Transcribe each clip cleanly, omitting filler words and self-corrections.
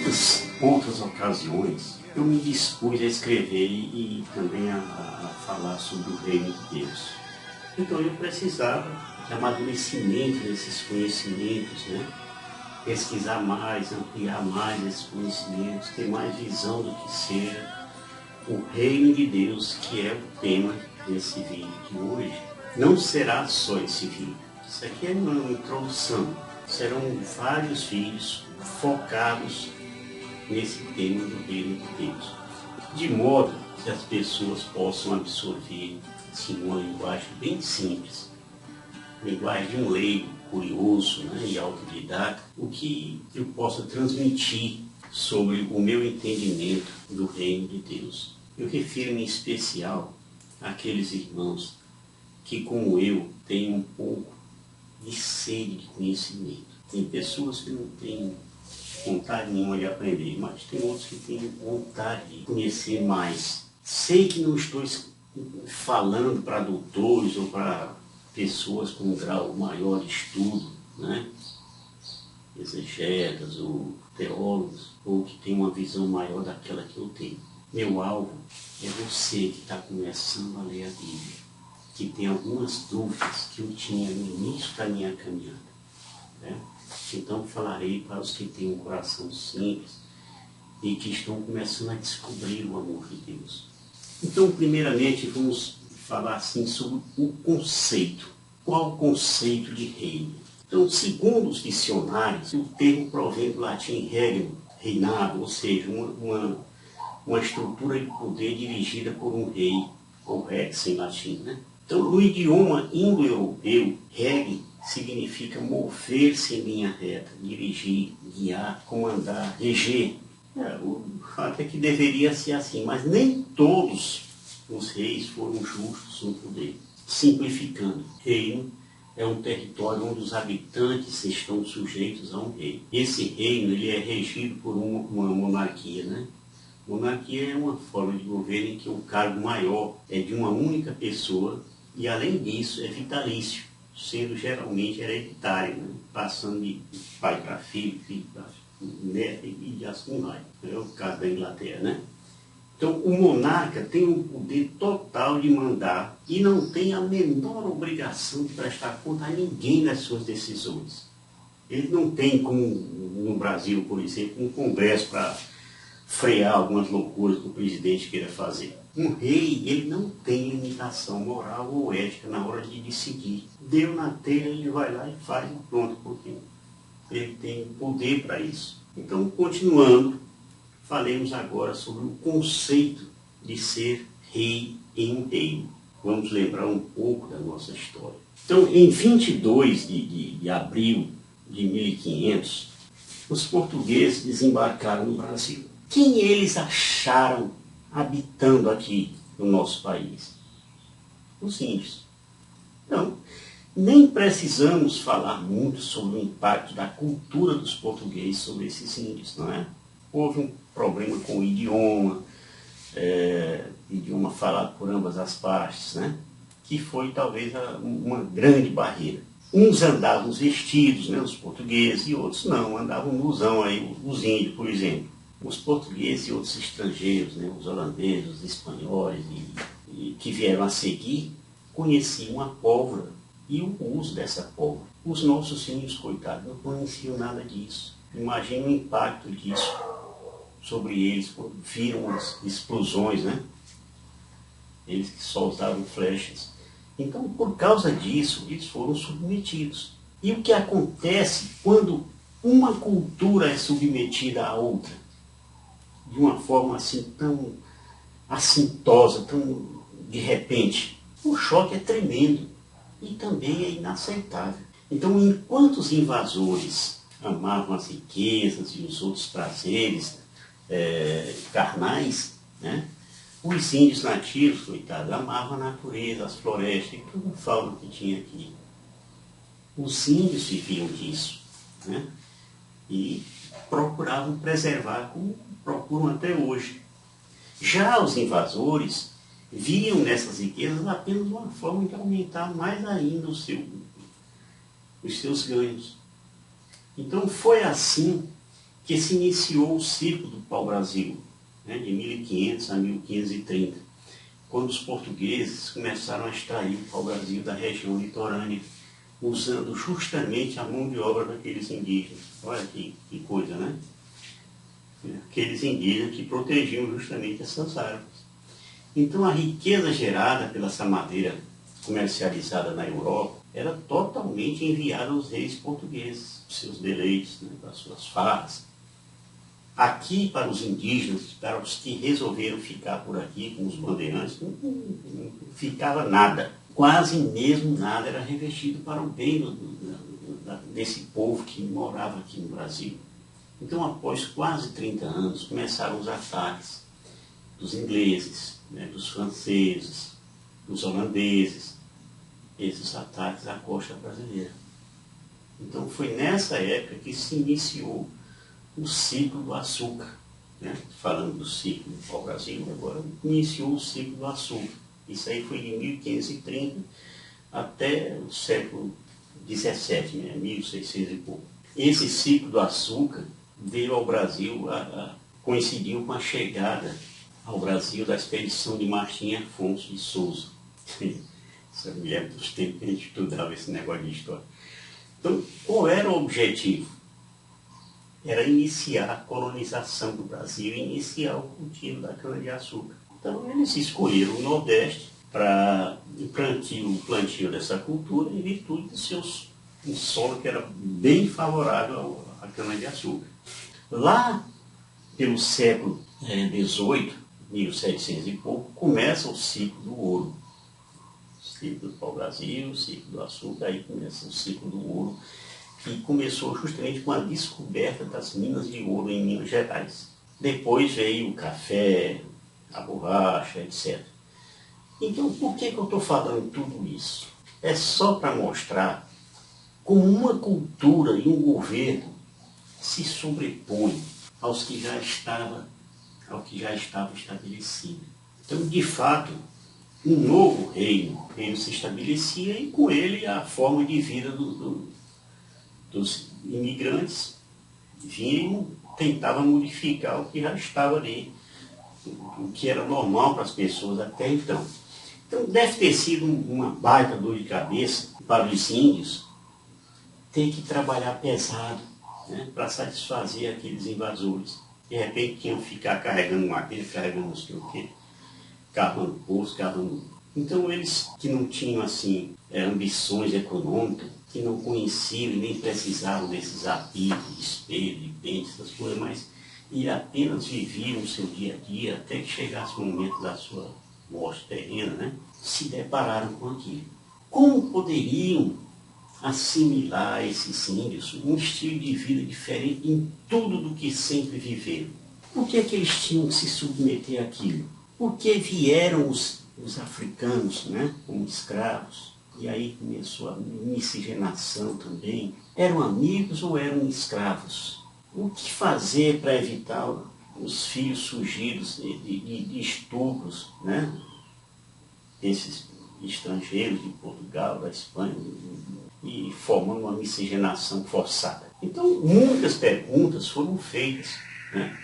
muitas outras ocasiões eu me dispus a escrever e também a falar sobre o reino de Deus. Então eu precisava de amadurecimento desses conhecimentos, né? Pesquisar mais, ampliar mais esses conhecimentos, ter mais visão do que seja o reino de Deus, que é o tema desse vídeo de hoje. Não será só esse vídeo. Isso aqui é uma introdução. Serão vários vídeos focados nesse tema do reino de Deus, de modo que as pessoas possam absorver assim, uma linguagem bem simples, linguagem de um leigo curioso, né, e autodidata, o que eu possa transmitir sobre o meu entendimento do reino de Deus. Eu refiro-me em especial àqueles irmãos que, como eu, têm um pouco de sede de conhecimento. Tem pessoas que não têm vontade nenhuma de aprender, mas tem outros que têm vontade de conhecer mais. Sei que não estou falando para doutores ou para pessoas com um grau maior de estudo, né? Exegetas ou teólogos, ou que têm uma visão maior daquela que eu tenho. Meu alvo é você que está começando a ler a Bíblia, que tem algumas dúvidas que eu tinha no início da minha caminhada, né? Então falarei para os que têm um coração simples e que estão começando a descobrir o amor de Deus. Então, primeiramente, vamos falar assim sobre o conceito. Qual o conceito de reino? Então, segundo os dicionários, o termo provém do latim regnum, reinado, ou seja, uma estrutura de poder dirigida por um rei, ou rex em latim, né? Então, no idioma indo-europeu, reg significa mover-se em linha reta, dirigir, guiar, comandar, reger. O fato é que deveria ser assim, mas nem todos os reis foram justos no poder. Simplificando, reino é um território onde os habitantes estão sujeitos a um rei. Esse reino ele é regido por uma monarquia, né? Monarquia é uma forma de governo em que o cargo maior é de uma única pessoa e, além disso, é vitalício, sendo geralmente hereditário, né? Passando de pai para filho, filho para neto e assim vai. É o caso da Inglaterra, né? Então, o monarca tem o poder total de mandar e não tem a menor obrigação de prestar conta a ninguém das suas decisões. Ele não tem, como no Brasil, por exemplo, um congresso para frear algumas loucuras que o presidente queira fazer. Um rei, ele não tem limitação moral ou ética na hora de decidir. Deu na telha, ele vai lá e faz e pronto, porque ele tem poder para isso. Então, continuando, falemos agora sobre o conceito de ser rei em um reino. Vamos lembrar um pouco da nossa história. Então, em 22 de abril de 1500, os portugueses desembarcaram no Brasil. Quem eles acharam habitando aqui no nosso país? Os índios. Então, nem precisamos falar muito sobre o impacto da cultura dos portugueses sobre esses índios, não é? Houve um problema com o idioma, idioma falado por ambas as partes, né? Que foi talvez uma grande barreira. Uns andavam vestidos, né, os portugueses, e outros não, andavam nusão aí, os índios, por exemplo. Os portugueses e outros estrangeiros, né, os holandeses, os espanhóis, e que vieram a seguir, conheciam a pólvora e o uso dessa pólvora. Os nossos índios, coitados, não conheciam nada disso. Imagina o impacto disso sobre eles, quando viram as explosões, né? Eles que só usavam flechas. Então, por causa disso, eles foram submetidos. E o que acontece quando uma cultura é submetida à outra? De uma forma assim tão assintosa, tão de repente. O choque é tremendo e também é inaceitável. Então, enquanto os invasores amavam as riquezas e os outros prazeres carnais, né? Os índios nativos, coitados, amavam a natureza, as florestas e toda a fauna que tinha aqui. Os índios viviam disso, né? E procuravam preservar, como procuram até hoje. Já os invasores viam nessas riquezas apenas uma forma de aumentar mais ainda os seus ganhos. Então foi assim que se iniciou o ciclo do pau-brasil, né, de 1500 a 1530, quando os portugueses começaram a extrair o pau-brasil da região litorânea, usando justamente a mão de obra daqueles indígenas. Olha que coisa, né? Aqueles indígenas que protegiam justamente essas árvores. Então a riqueza gerada pela essa madeira comercializada na Europa era totalmente enviada aos reis portugueses, para seus deleites, né, para suas farras. Aqui, para os indígenas, para os que resolveram ficar por aqui com os bandeirantes, não ficava nada. Quase mesmo nada era revestido para o bem desse povo que morava aqui no Brasil. Então, após quase 30 anos, começaram os ataques dos ingleses, né, dos franceses, dos holandeses, esses ataques à costa brasileira. Então, foi nessa época que se iniciou o ciclo do açúcar. Né? Falando do ciclo do pau-brasil, agora iniciou o ciclo do açúcar. Isso aí foi de 1530 até o século XVII, né? 1600 e pouco. Esse ciclo do açúcar veio ao Brasil, coincidiu com a chegada ao Brasil da expedição de Martim Afonso de Souza. Isso eu me lembro dos tempos que a gente estudava esse negócio de história. Então, qual era o objetivo? Era iniciar a colonização do Brasil, iniciar o cultivo da cana-de-açúcar. Então, eles escolheram o Nordeste para o plantio dessa cultura em virtude de um solo que era bem favorável à cana-de-açúcar. Lá, pelo século XVIII, 1700 e pouco, começa o ciclo do ouro. O ciclo do pau-brasil, o ciclo do açúcar, aí começa o ciclo do ouro, que começou justamente com a descoberta das minas de ouro em Minas Gerais. Depois veio o café, a borracha, etc. Então, por que eu estou falando tudo isso? É só para mostrar como uma cultura e um governo se sobrepõe aos que já estava estabelecido. Então, de fato, um novo reino se estabelecia e com ele a forma de vida dos imigrantes vinham, tentava modificar o que já estava ali, o que era normal para as pessoas até então. Então deve ter sido uma baita dor de cabeça para os índios ter que trabalhar pesado, né, para satisfazer aqueles invasores. De repente tinham que ficar carregando madeira, carregando não sei o quê, cavando poço, cavando. Então eles que não tinham assim ambições econômicas, que não conheciam e nem precisavam desses apitos, de espelho, de pente, essas coisas, mas e apenas viviam o seu dia a dia até que chegasse o momento da sua morte terrena, né? Se depararam com aquilo. Como poderiam assimilar esses índios um estilo de vida diferente em tudo do que sempre viveram? Por que é que eles tinham que se submeter àquilo? Por que vieram os africanos, né, como escravos? E aí começou a miscigenação também. Eram amigos ou eram escravos? O que fazer para evitar os filhos surgidos de estupros, né? Esses estrangeiros de Portugal, da Espanha, e formando uma miscigenação forçada. Então, muitas perguntas foram feitas, né?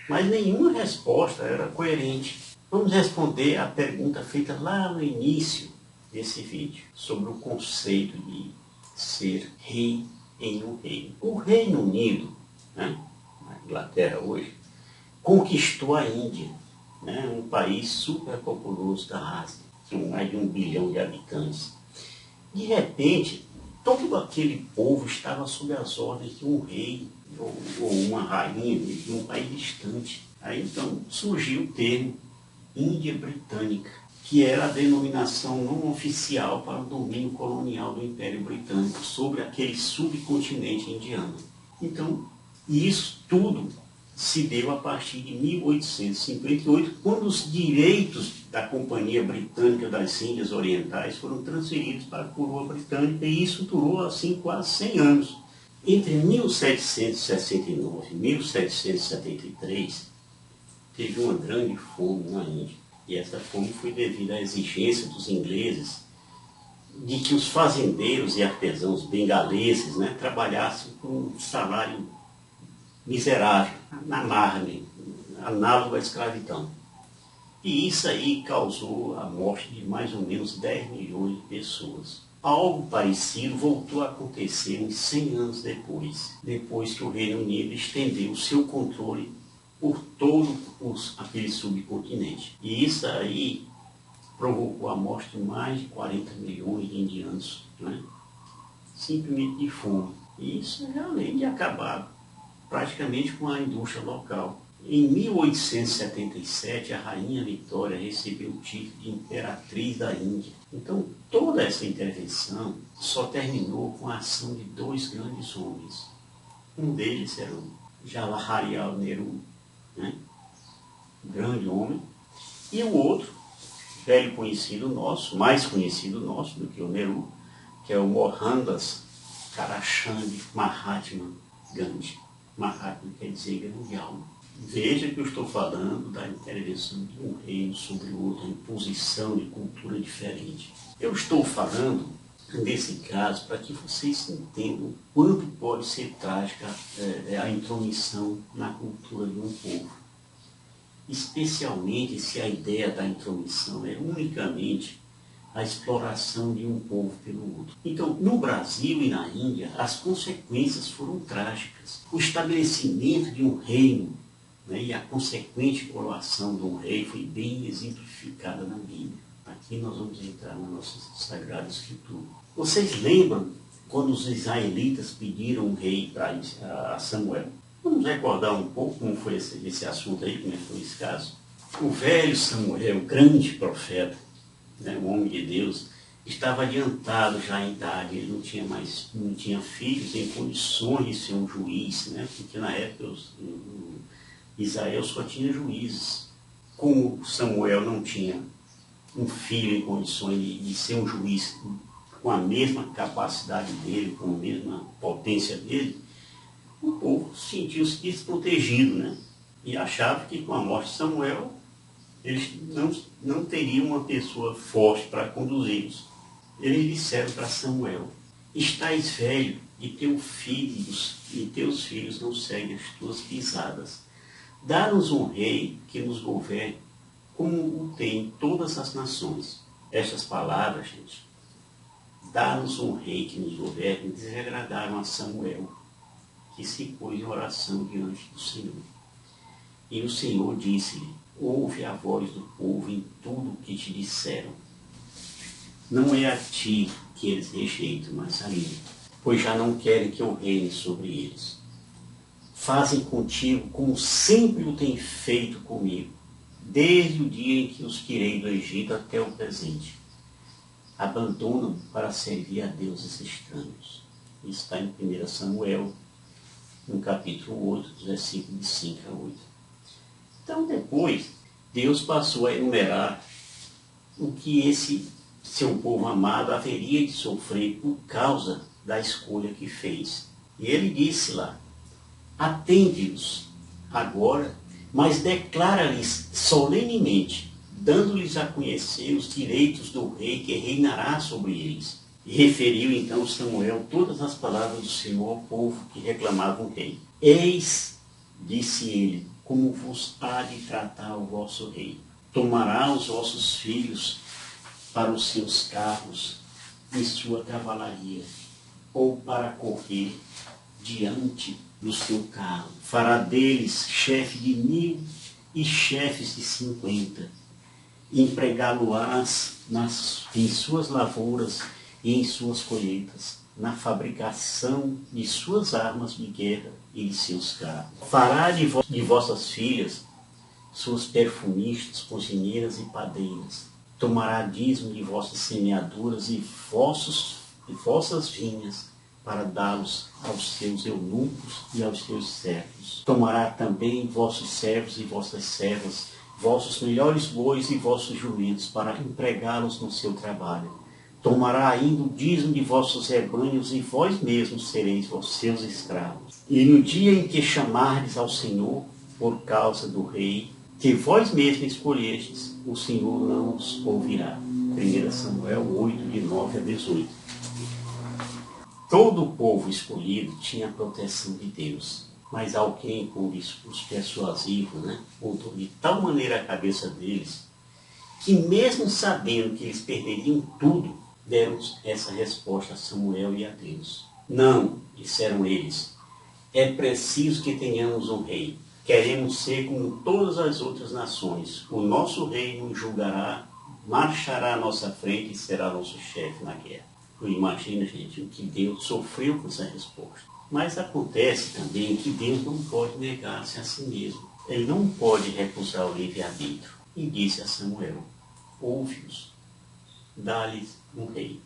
Mas nenhuma resposta era coerente. Vamos responder a pergunta feita lá no início desse vídeo, sobre o conceito de ser rei em um reino. O Reino Unido, né, na Inglaterra hoje, conquistou a Índia, né, um país super populoso da Ásia, com mais de 1 bilhão de habitantes. De repente, todo aquele povo estava sob as ordens de um rei ou uma rainha de um país distante. Aí então surgiu o termo Índia Britânica, que era a denominação não oficial para o domínio colonial do Império Britânico sobre aquele subcontinente indiano. Então, isso tudo se deu a partir de 1858, quando os direitos da Companhia Britânica das Índias Orientais foram transferidos para a coroa britânica, e isso durou assim quase 100 anos. Entre 1769 e 1773, teve uma grande fome na Índia. E essa fome foi devido à exigência dos ingleses de que os fazendeiros e artesãos bengaleses, né, trabalhassem com um salário miserável, na marra, análogo à escravidão. E isso aí causou a morte de mais ou menos 10 milhões de pessoas. Algo parecido voltou a acontecer uns 100 anos depois que o Reino Unido estendeu o seu controle por todo aquele subcontinente. E isso aí provocou a morte de mais de 40 milhões de indianos, né? Simplesmente de fome. E isso é além de acabar praticamente com a indústria local. Em 1877, a Rainha Vitória recebeu o título de Imperatriz da Índia. Então, toda essa intervenção só terminou com a ação de dois grandes homens. Um deles era o Jawaharlal Nehru, né? Um grande homem, e o outro, velho conhecido nosso, mais conhecido nosso do que o Nehru, que é o Mohandas Karachand Mahatma Gandhi. Mahatma quer dizer grande alma. Veja que eu estou falando da intervenção de um reino sobre o outro, a imposição de cultura diferente. Eu estou falando, nesse caso, para que vocês entendam quanto pode ser trágica a intromissão na cultura de um povo. Especialmente se a ideia da intromissão é unicamente a exploração de um povo pelo outro. Então, no Brasil e na Índia, as consequências foram trágicas. O estabelecimento de um reino, né, e a consequente coroação de um rei foi bem exemplificada na Bíblia. Aqui nós vamos entrar na nossa Sagrada Escritura. Vocês lembram quando os israelitas pediram um rei para Samuel? Vamos recordar um pouco como foi esse assunto aí, como foi esse caso. O velho Samuel, grande profeta, né, um homem de Deus, estava adiantado já em idade, ele não tinha filhos em condições de ser um juiz, né, porque na época Israel só tinha juízes. Como Samuel não tinha um filho em condições de ser um juiz com a mesma capacidade dele, com a mesma potência dele, o povo sentiu-se desprotegido, né? E achava que com a morte de Samuel, eles não teriam uma pessoa forte para conduzi-los. Eles disseram para Samuel: estás velho e teus filhos não seguem as tuas pisadas. Dá-nos um rei que nos governe como o tem todas as nações. Estas palavras, gente, dá-nos um rei que nos governe, desagradaram a Samuel, que se pôs em oração diante do Senhor. E o Senhor disse-lhe: ouve a voz do povo em tudo o que te disseram. Não é a ti que eles rejeitam, mas a mim, pois já não querem que eu reine sobre eles. Fazem contigo como sempre o têm feito comigo, desde o dia em que os tirei do Egito até o presente. Abandonam para servir a deuses estranhos. Isso está em 1 Samuel, no capítulo 8, versículos de 5 a 8. Então depois, Deus passou a enumerar o que esse seu povo amado haveria de sofrer por causa da escolha que fez. E ele disse lá: atende-os agora, mas declara-lhes solenemente, dando-lhes a conhecer os direitos do rei que reinará sobre eles. E referiu então Samuel todas as palavras do Senhor ao povo que reclamava um rei. Eis, disse ele, como vos há de tratar o vosso rei. Tomará os vossos filhos para os seus carros e sua cavalaria, ou para correr diante do seu carro. Fará deles chefe de 1000 e chefes de 50. Empregá-lo-ás em suas lavouras e em suas colheitas, na fabricação de suas armas de guerra e de seus carros. Fará de vossas filhas suas perfumistas, cozinheiras e padeiras. Tomará dízimo de vossas semeaduras e vossas vinhas, para dá-los aos seus eunucos e aos seus servos. Tomará também vossos servos e vossas servas, vossos melhores bois e vossos jumentos, para empregá-los no seu trabalho. Tomará ainda o dízimo de vossos rebanhos, e vós mesmos sereis vossos seus escravos. E no dia em que chamardes ao Senhor por causa do rei, que vós mesmos escolhestes, o Senhor não os ouvirá. 1 Samuel 8, de 9 a 18. Todo o povo escolhido tinha a proteção de Deus. Mas alguém, com discurso persuasivo, né, montou de tal maneira a cabeça deles, que mesmo sabendo que eles perderiam tudo, deram essa resposta a Samuel e a Deus. Não, disseram eles, é preciso que tenhamos um rei. Queremos ser como todas as outras nações. O nosso rei nos julgará, marchará à nossa frente e será nosso chefe na guerra. Imagina, gente, o que Deus sofreu com essa resposta. Mas acontece também que Deus não pode negar-se a si mesmo. Ele não pode recusar o livre-arbítrio. E disse a Samuel, ouve-os, dá-lhes um rei.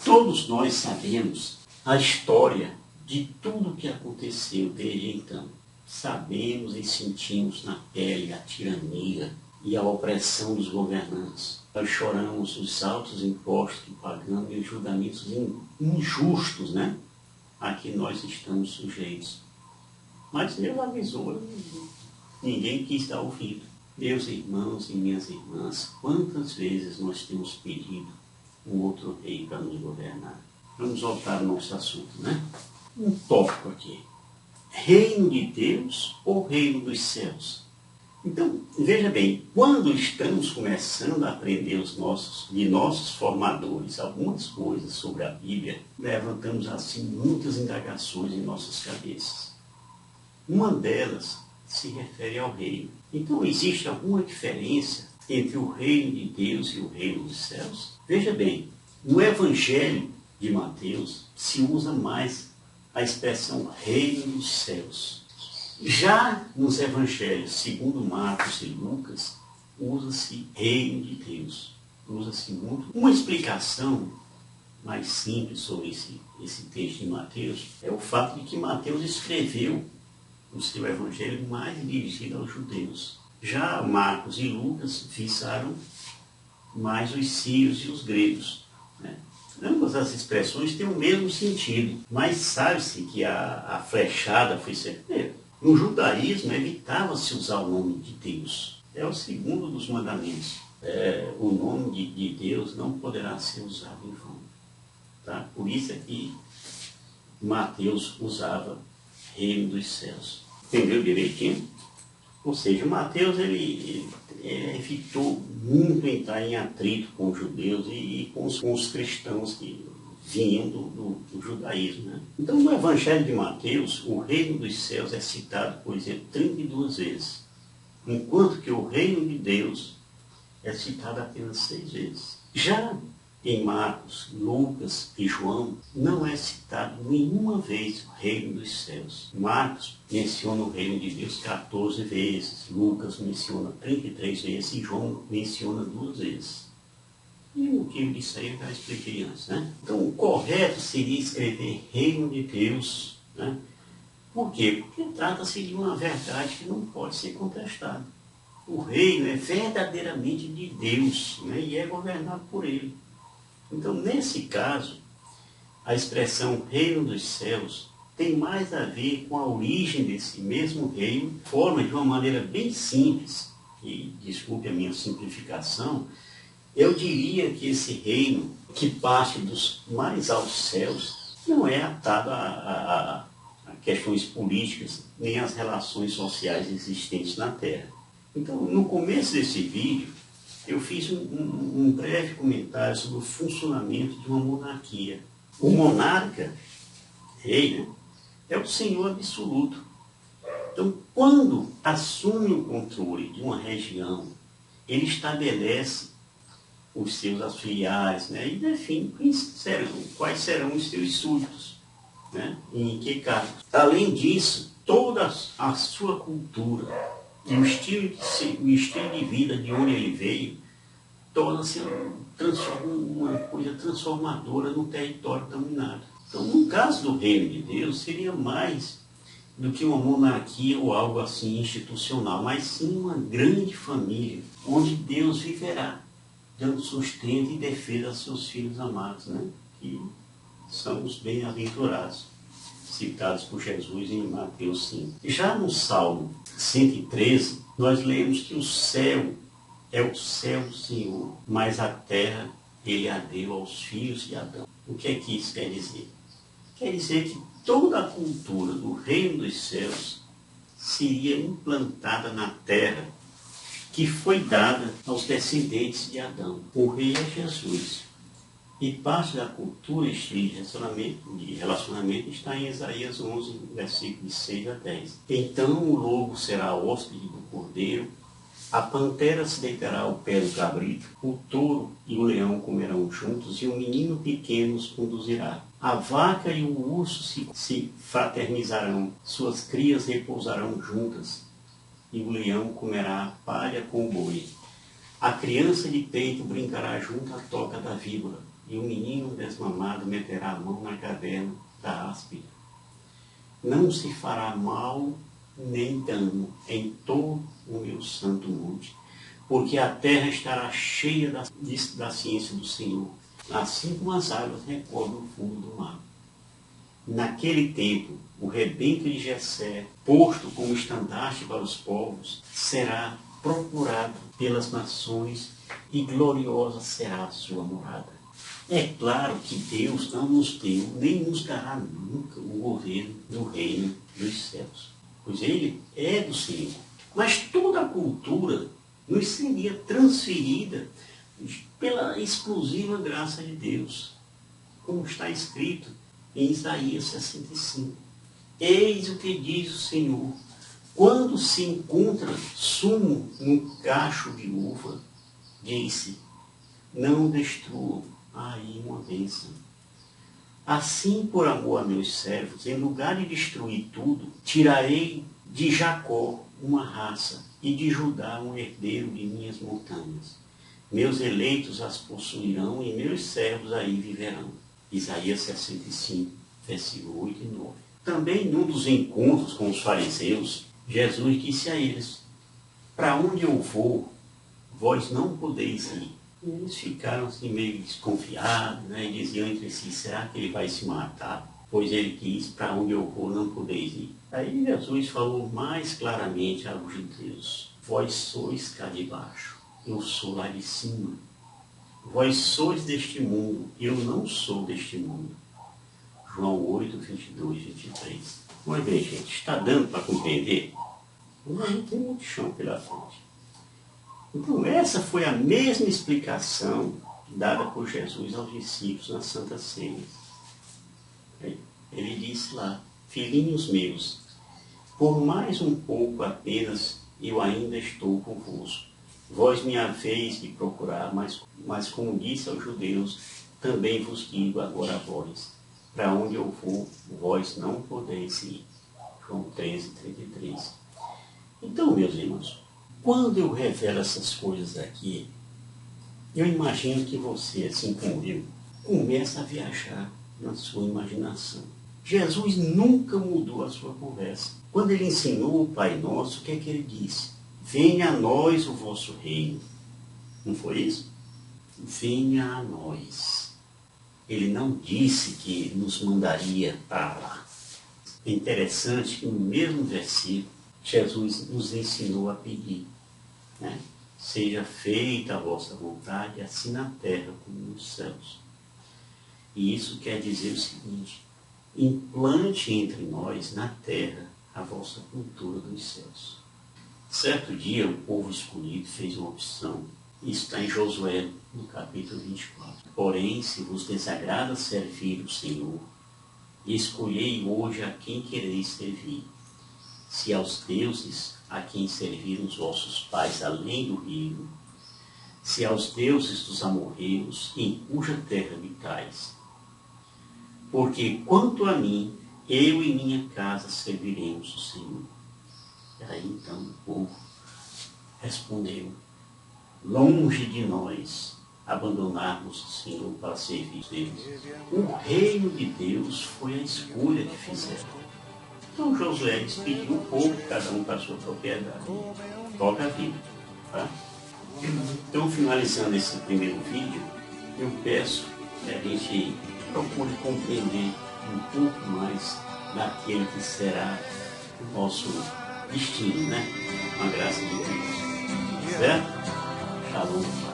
Todos nós sabemos a história de tudo o que aconteceu desde então. Sabemos e sentimos na pele a tirania e a opressão dos governantes. Nós choramos os altos impostos que pagamos e os julgamentos injustos, né, a que nós estamos sujeitos. Mas Deus avisou, ninguém quis dar ouvido. Meus irmãos e minhas irmãs, quantas vezes nós temos pedido um outro rei para nos governar? Vamos voltar ao nosso assunto, né? Um tópico aqui. Reino de Deus ou reino dos céus? Então, veja bem, quando estamos começando a aprender de nossos formadores algumas coisas sobre a Bíblia, levantamos assim muitas indagações em nossas cabeças. Uma delas se refere ao reino. Então, existe alguma diferença entre o reino de Deus e o reino dos céus? Veja bem, no Evangelho de Mateus se usa mais a expressão reino dos céus. Já nos evangelhos, segundo Marcos e Lucas, usa-se reino de Deus. Usa-se muito. Uma explicação mais simples sobre esse texto de Mateus é o fato de que Mateus escreveu o seu evangelho mais dirigido aos judeus. Já Marcos e Lucas visaram mais os sírios e os gregos, né? Ambas as expressões têm o mesmo sentido, mas sabe-se que a flechada foi certeira. No judaísmo, evitava-se usar o nome de Deus. É o segundo dos mandamentos. O nome de Deus não poderá ser usado em vão. Tá? Por isso é que Mateus usava reino dos céus. Entendeu direitinho? Ou seja, Mateus ele evitou muito entrar em atrito com os judeus e com os cristãos que vinham do judaísmo. Né? Então, no Evangelho de Mateus, o reino dos céus é citado, por exemplo, 32 vezes, enquanto que o reino de Deus é citado apenas 6 vezes. Já em Marcos, Lucas e João, não é citado nenhuma vez o reino dos céus. Marcos menciona o reino de Deus 14 vezes, Lucas menciona 33 vezes e João menciona 2 vezes. E o motivo disso aí eu já expliquei antes, né? Então, o correto seria escrever reino de Deus, né? Por quê? Porque trata-se de uma verdade que não pode ser contestada. O reino é verdadeiramente de Deus, né? E é governado por ele. Então, nesse caso, a expressão reino dos céus tem mais a ver com a origem desse mesmo reino, forma de uma maneira bem simples, e desculpe a minha simplificação, eu diria que esse reino, que parte dos mais altos céus, não é atado a questões políticas, nem às relações sociais existentes na Terra. Então, no começo desse vídeo, eu fiz um breve comentário sobre o funcionamento de uma monarquia. O monarca, rei, né, é o senhor absoluto. Então, quando assume o controle de uma região, ele estabelece os seus auxiliares, né, e define quais serão os seus súditos, né, em que cargos. Além disso, toda a sua cultura e o estilo de vida de onde ele veio torna-se uma coisa transformadora no território dominado. Então, no caso do reino de Deus, seria mais do que uma monarquia ou algo assim institucional, mas sim uma grande família, onde Deus viverá, dando sustento e defesa aos seus filhos amados, né? Que são os bem-aventurados, citados por Jesus em Mateus 5. Já no Salmo 113, nós lemos que o céu é o céu do Senhor, mas a terra ele a deu aos filhos de Adão. O que é que isso quer dizer? Quer dizer que toda a cultura do reino dos céus seria implantada na terra, que foi dada aos descendentes de Adão. O rei é Jesus. E parte da cultura de relacionamento está em Isaías 11, versículos 6 a 10. Então o lobo será hóspede do cordeiro, a pantera se deitará ao pé do cabrito, o touro e o leão comerão juntos, e o menino pequeno os conduzirá. A vaca e o urso se fraternizarão, suas crias repousarão juntas, e o leão comerá palha com o boi. A criança de peito brincará junto à toca da víbora, e o menino desmamado meterá a mão na caverna da áspide. Não se fará mal nem dano em todo o meu santo monte, porque a terra estará cheia da ciência do Senhor, assim como as águas recordam o fundo do mar. Naquele tempo, o rebento de Jessé, posto como estandarte para os povos, será procurado pelas nações e gloriosa será a sua morada. É claro que Deus não nos deu, nem nos dará nunca o governo do reino dos céus, pois ele é do Senhor. Mas toda a cultura nos seria transferida pela exclusiva graça de Deus, como está escrito em Isaías 65. Eis o que diz o Senhor: quando se encontra sumo no cacho de uva, disse, não destruam aí uma bênção. Assim, por amor a meus servos, em lugar de destruir tudo, tirarei de Jacó uma raça e de Judá um herdeiro de minhas montanhas. Meus eleitos as possuirão e meus servos aí viverão. Isaías 65, versículo 8 e 9. Também num dos encontros com os fariseus, Jesus disse a eles, para onde eu vou, vós não podeis ir. E eles ficaram assim meio desconfiados, né? E diziam entre si, será que ele vai se matar? Pois ele diz, para onde eu vou não podeis ir. Aí Jesus falou mais claramente aos judeus, vós sois cá de baixo, eu sou lá de cima. Vós sois deste mundo, eu não sou deste mundo. João 8, 22, 23. Vamos ver, gente, está dando para compreender? Mas não tem muito chão pela frente. Então, essa foi a mesma explicação dada por Jesus aos discípulos na Santa Ceia. Ele disse lá, filhinhos meus, por mais um pouco apenas eu ainda estou convosco. Vós me haveis de procurar, mas como disse aos judeus, também vos digo agora a vós, para onde eu vou, vós não podeis ir. João 13, 33. Então, meus irmãos, quando eu revelo essas coisas aqui, eu imagino que você, assim como eu, começa a viajar na sua imaginação. Jesus nunca mudou a sua conversa. Quando ele ensinou o Pai Nosso, o que é que ele disse? Venha a nós o vosso reino. Não foi isso? Venha a nós. Ele não disse que nos mandaria para lá. É interessante que no mesmo versículo, Jesus nos ensinou a pedir, né? Seja feita a vossa vontade, assim na terra como nos céus. E isso quer dizer o seguinte, implante entre nós, na terra, a vossa cultura dos céus. Certo dia, o povo escolhido fez uma opção. Isso está em Josué, no capítulo 24. Porém, se vos desagrada servir o Senhor, escolhei hoje a quem quereis servir. Se aos deuses a quem serviram os vossos pais além do rio, se aos deuses dos amorreus, em cuja terra habitais. Porque quanto a mim, eu e minha casa serviremos o Senhor. E aí então o povo respondeu, longe de nós abandonarmos o Senhor para servir Deus. O reino de Deus foi a escolha que fizeram. Então Josué despediu o povo, cada um para a sua propriedade. Toca a vida. Tá? Então, finalizando esse primeiro vídeo, eu peço que a gente procure compreender um pouco mais daquele que será o nosso destino, né? Com a graça de Deus. Certo? Shalom.